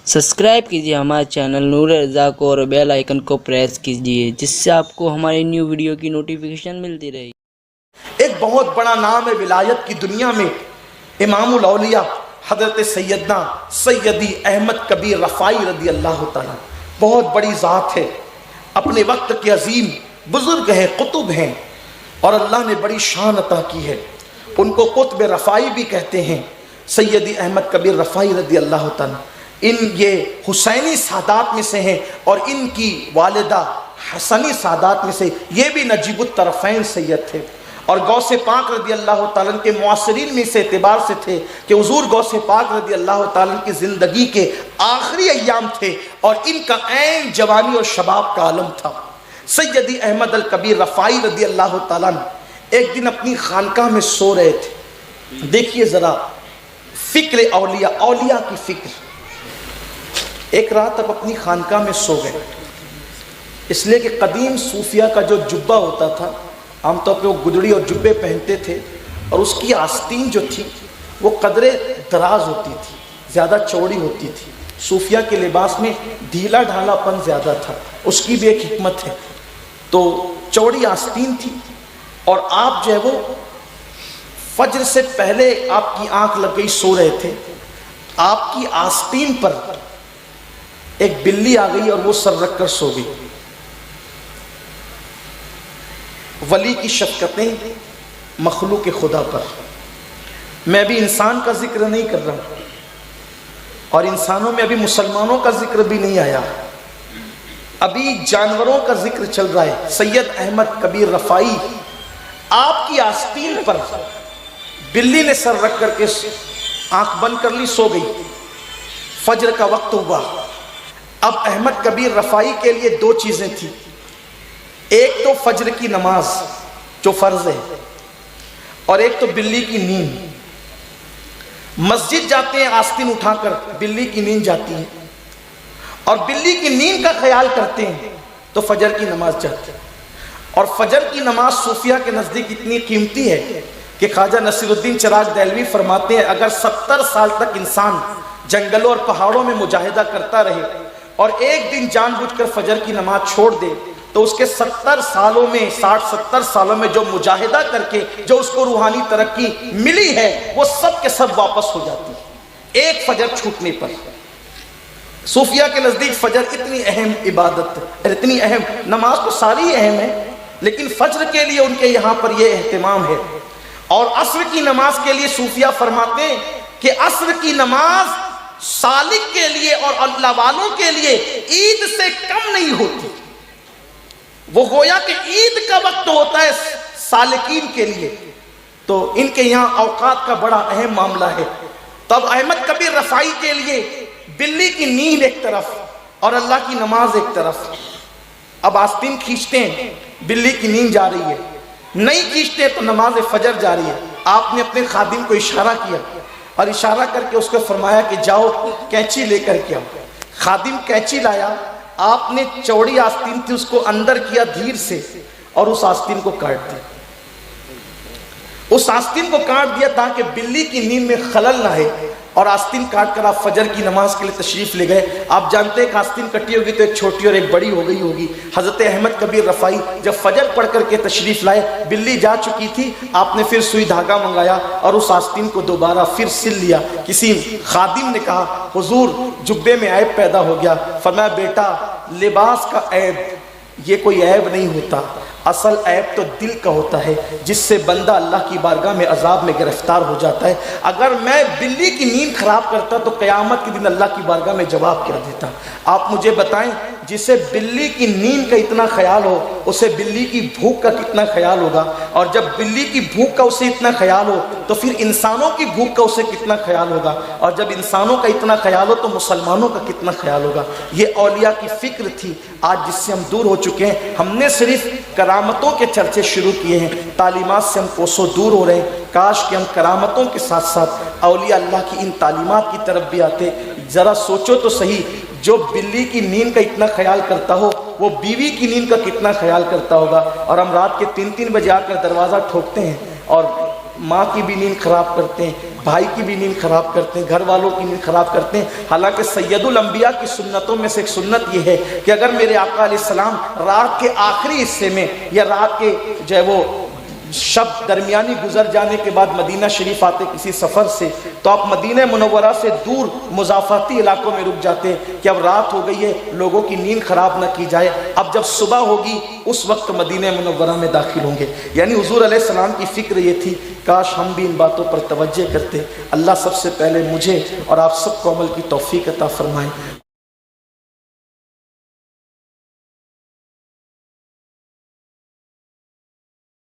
Subscribe कीजिए हमारे channel नूर रज़ा को और बेल आइकन को प्रेस कीजिए जिससे आपको हमारी न्यू वीडियो की नोटिफिकेशन मिलती रहे। एक बहुत बड़ा नाम है विलायत की दुनिया में, इमामुल औलिया हजरत सैयदना सैयदी अहमद कबीर रफ़ाई रज़ी अल्लाह ताला। बहुत बड़ी ज़ात है, अपने वक्त के अजीम बुजुर्ग हैं, कुतुब हैं, और अल्लाह ने बड़ी शान अता की है। उनको कुतुब रफ़ाई भी कहते हैं, सैयदी अहमद कबीर रफ़ाई रज़ी अल्लाह ताला। ये हुसैनी सादात में से हैं और इनकी वालिदा हसनी सादात में से, ये भी नजीबुत तरफ़ैन सैयद थे और गौसे पाक रज़ी अल्लाह ताला के मुआसरीन में इस एतबार से थे कि हुजूर गौसे पाक रज़ी अल्लाह ताला की ज़िंदगी के आखिरी अय्याम थे और इनका ऐन जवानी और शबाब का आलम था। सैयदी अहमद अल कबीर रफ़ाई रज़ी अल्लाह ताला एक दिन अपनी खानकाह में सो रहे थे। देखिए ज़रा फ़िक्र औलिया, औलिया की फ़िक्र। एक रात अब अपनी खानकाह में सो गए, इसलिए कि कदीम सूफिया का जो जुब्बा होता था, आमतौर पे वो गुदड़ी और जुब्बे पहनते थे और उसकी आस्तीन जो थी वो कदरे दराज होती थी, ज़्यादा चौड़ी होती थी। सूफिया के लिबास में ढीला ढालापन ज़्यादा था, उसकी भी एक हिकमत है। तो चौड़ी आस्तीन थी और आप जो है वो फज्र से पहले आपकी आंख लग गई, सो रहे थे, आपकी आस्तीन पर एक बिल्ली आ गई और वो सर रख कर सो गई। वली की शफ़क़तें मखलूक खुदा पर। मैं अभी इंसान का जिक्र नहीं कर रहा और इंसानों में अभी मुसलमानों का जिक्र भी नहीं आया, अभी जानवरों का जिक्र चल रहा है। सैयद अहमद कबीर रफ़ाई, आपकी आस्तीन पर बिल्ली ने सर रख करके आंख बंद कर ली, सो गई। फजर का वक्त हुआ। अब अहमद कबीर रफ़ाई के लिए दो चीज़ें थी, एक तो फजर की नमाज जो फ़र्ज़ है और एक तो बिल्ली की नींद। मस्जिद जाते हैं आस्तीन उठाकर, बिल्ली की नींद जाती है और बिल्ली की नींद का ख्याल करते हैं तो फजर की नमाज जाती है। और फजर की नमाज सूफिया के नज़दीक इतनी कीमती है कि ख्वाजा नसीरुद्दीन चिराग देहलवी फरमाते हैं, अगर 70 साल तक इंसान जंगलों और पहाड़ों में मुजाहिदा करता रहे और एक दिन जानबूझकर फजर की नमाज छोड़ दे तो उसके 70 सालों में, 60-70 सालों में जो मुजाहिदा करके जो उसको रूहानी तरक्की मिली है वो सब के सब वापस हो जाती है एक फजर छूटने पर। सूफिया के नज़दीक फजर इतनी अहम इबादत है, इतनी अहम, नमाज तो सारी अहम है लेकिन फजर के लिए उनके यहाँ पर यह एहतमाम है। और असर की नमाज के लिए सूफिया फरमाते हैं कि असर की नमाज सालिक के लिए और अल्लाह वालों के लिए ईद से कम नहीं होती। वो गोया कि ईद का वक्त होता है सालिकीन के लिए, तो इनके यहाँ औकात का बड़ा अहम मामला है। तब अहमद कबीर रफ़ाई के लिए बिल्ली की नींद एक तरफ और अल्लाह की नमाज एक तरफ। अब आस्तीन खींचते हैं, बिल्ली की नींद जा रही है, नहीं खींचते तो नमाज फजर जा रही है। आपने अपने खादिम को इशारा किया और इशारा करके उसको फरमाया कि जाओ कैंची लेकर के आओ। खादिम कैंची लाया, आपने चौड़ी आस्तीन थी उसको अंदर किया धीर से और उस आस्तीन को काट दिया। उस आस्तीन को काट दिया ताकि बिल्ली की नींद में खलल ना है और आस्तीन काट कर आप फजर की नमाज के लिए तशरीफ ले गए। आप जानते हैं कि आस्तीन कटी होगी तो एक छोटी और एक बड़ी हो गई होगी। हजरत अहमद कबीर रफ़ाई जब फजर पढ़ करके तशरीफ लाए, बिल्ली जा चुकी थी, आपने फिर सुई धागा मंगाया और उस आस्तीन को दोबारा फिर सिल लिया। किसी खादिम ने कहा, हुजूर जुब्बे में ऐब पैदा हो गया। फरमाया, बेटा लिबास का ऐब ये कोई ऐब नहीं होता, असल ऐब तो दिल का होता है जिससे बंदा अल्लाह की बारगाह में अजाब में गिरफ्तार हो जाता है। अगर मैं बिल्ली की नींद खराब करता तो क़यामत के दिन अल्लाह की बारगाह में जवाब क्या देता। आप मुझे बताएं, जिसे बिल्ली की नींद का इतना ख्याल हो उसे बिल्ली की भूख का कितना ख्याल होगा, और जब बिल्ली की भूख का उसे इतना ख्याल हो तो फिर इंसानों की भूख का उसे कितना ख्याल होगा, और जब इंसानों का इतना ख्याल हो तो मुसलमानों का कितना ख्याल होगा। ये औलिया की फ़िक्र थी आज जिससे हम दूर हो चुके हैं। हमने सिर्फ करामतों के चर्चे शुरू किए हैं, तालीमात से हम कोसों दूर हो रहे हैं। काश कि हम करामतों के साथ साथ औलिया अल्लाह की इन तालीमात की तरफ भी आते। ज़रा सोचो तो सही, जो बिल्ली की नींद का इतना ख्याल करता हो वो बीवी की नींद का कितना ख्याल करता होगा। और हम रात के 3-3 बजे आकर दरवाज़ा ठोकते हैं और माँ की भी नींद खराब करते हैं, भाई की भी नींद खराब करते हैं, घर वालों की नींद खराब करते हैं। हालांकि सैयदुल अंबिया की सुन्नतों में से एक सुन्नत ये है कि अगर मेरे आका अलैहिस्सलाम रात के आखिरी हिस्से में या रात के जो है वो शब दरमियानी गुजर जाने के बाद मदीना शरीफ आते किसी सफ़र से, तो आप मदीना मुनव्वरा से दूर मुज़ाफ़ाती इलाकों में रुक जाते हैं कि अब रात हो गई है, लोगों की नींद खराब ना की जाए, अब जब सुबह होगी उस वक्त मदीना मुनव्वरा में दाखिल होंगे। यानी हुज़ूर अलैहिस्सलाम की फ़िक्र ये थी, काश हम भी इन बातों पर तवज्जो करते। अल्लाह सबसे पहले मुझे और आप सबको अमल की तौफ़ीक़ अता फ़रमाए।